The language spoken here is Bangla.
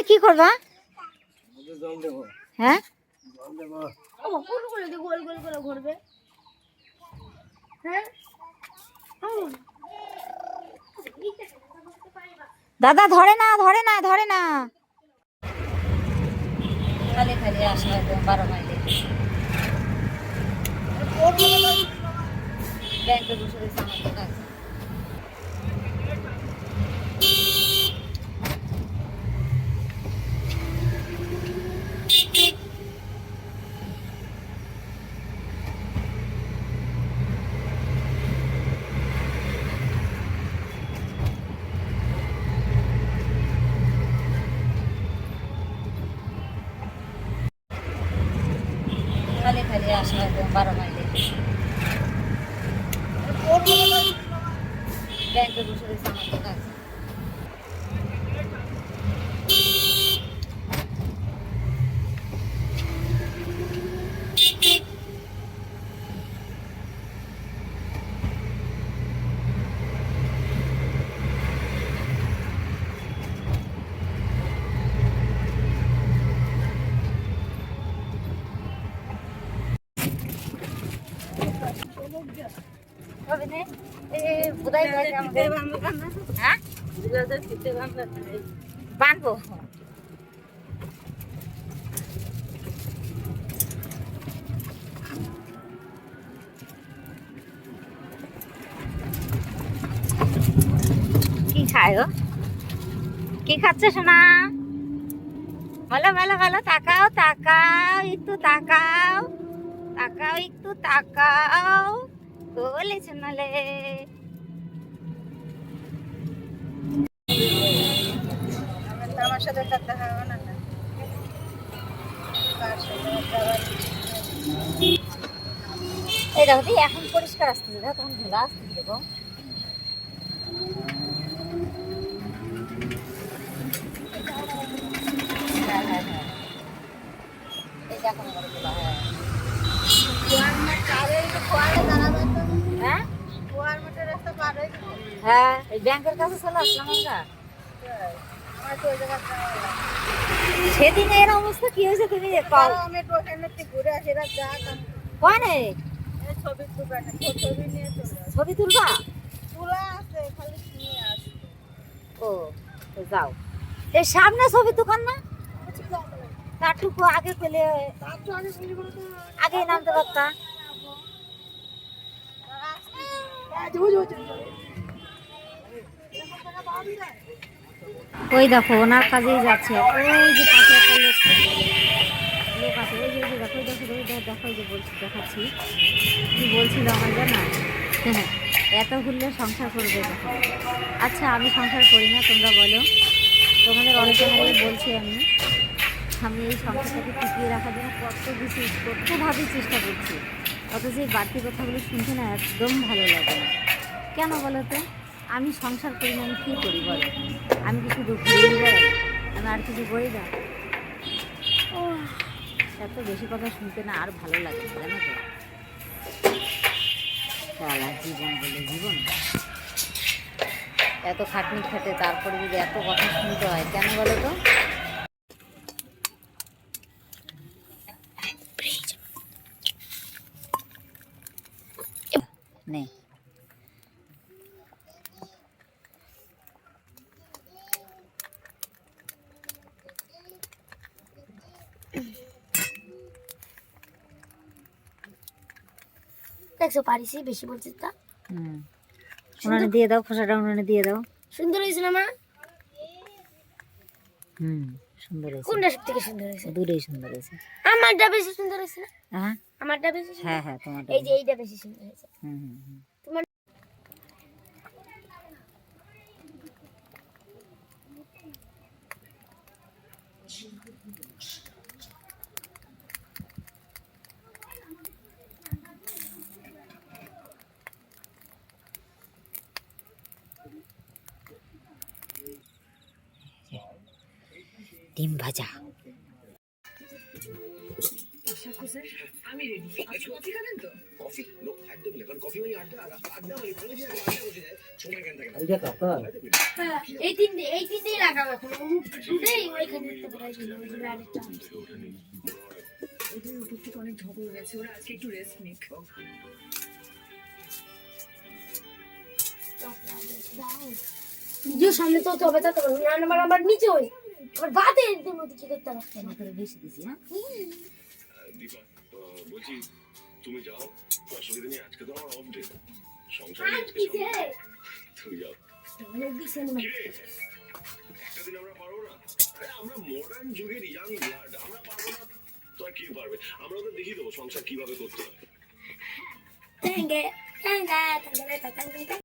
কি করবা? হ্যাঁ দাদা ধরে না ধরে না ধরে না, খালি খালি আসা 12 মাইলে ব্যাংকে বসে রয়েছে আমার তো কাজ। খালি খালি আসা 12 মাইলে ব্যাংকে বসে রয়েছে আমার তো কাজ। বানবো কি খায় গো? কি খাচ্ছে সোনা? ভালো ভালো ভালো, তাকাও তাকাও একটু তাকাও, তাকাও একটু তাকাও, বলে শোনালে আমার সাথে কথা হবে না। এই দেখো দি এখন পরিষ্কার আসতেছে, দেখো তখন ধুলা আসতেছে দেখো। হ্যাঁ হ্যাঁ হ্যাঁ এই দেখো ধুলা। হ্যাঁ হ্যাঁ এই ব্যাংকের কাছে চলে আসলাম আমরা। সেদিন এর অবস্থা কি হয়েছে তুমি ঘুরে আসি ছবি তুলবা? ও যাও, এই সামনে ছবি দোকান না, তারটুকু আগে পেলে আগে নামতে পারতা। ওই দেখো ওনার কাজেই যাচ্ছে, ওই যে পাশে একটা লোক লোক আছে, ওই যে দেখো দেখো দেখো যে বলছি দেখাচ্ছি কি বলছিল আমার জানা। হ্যাঁ এত ঘুরলে সংসার করবে দেখো। আচ্ছা আমি সংসার করি না, তোমরা বলো, তোমাদের অনেকেই বলছি আমি আমি এই সংসারটাকে টিকিয়ে রাখার জন্য কতভাবে চেষ্টা করছি, অথচ এই বাড়তি কথাগুলো শুনতে না একদম ভালো লাগে না। কেন বলো তো? আমি সংসার করি না, আমি কী করি বলো? আমি কি শুধু ঘুরে বেড়াই? আমি আর কিছু করি না? ও এত বেশি কথা শুনতে না আর ভালো লাগে না, জানো তো? সারা জীবন বলে জীবন, এত খাটনি খাটে তারপরে যদি এত কথা শুনতে হয় কেন বলো তো? নে দেখছো পারিস বেশি বলছিস তা। উনানে দিয়ে দাও, খোসাটা উনানে দিয়ে দাও। সুন্দর হয়েছে না মা? সুন্দর হয়েছে। কোনটা সব থেকে সুন্দর হয়েছে? দূরেই সুন্দর হয়েছে। আমারটা বেশি সুন্দর হয়েছে না? হ্যাঁ আমারটা বেশি? হ্যাঁ হ্যাঁ তোমারটা। এই যে এইটা বেশি সুন্দর হয়েছে। তোমার ডিম ভাজা। ঠাকুর স্যার আমি রেডি আপনি কফি খাবেন তো কফি নো একদম না কারণ কফি মানে আড্ডা আড্ডা মানে ভালো যে আড্ডা বসে যায় সময় কেন থাকে না এইটা কাকার হ্যাঁ এই তিনটেই লাগাবো এখন দুটোই ওইখানে একটা করে ছিল ওই যে আরেকটা ওদের উপর থেকে অনেক ধকল গেছে ওরা আজকে একটু রেস্ট নিক ভিডিও সামনে তো হবে তা তো না আমার নিচে ওই আবার বাদে এর মধ্যে কি করতে হবে কেন করে বেশি দিছি হ্যাঁ দীপা বলছি তুমি যাও অসুবিধা নেই আজকে তো আমার অফ ডে সংসারে আজকে তুমি যাও কিরে একটা দিন আমরা পারবো না আরে আমরা মডার্ন যুগের ইয়াং ব্লাড আমরা পারবো না তো আর কি পারবে আমরা তো দেখিয়ে দেবো সংসার কিভাবে করতে হয় Tenga, tenga, tenga, tenga, tenga.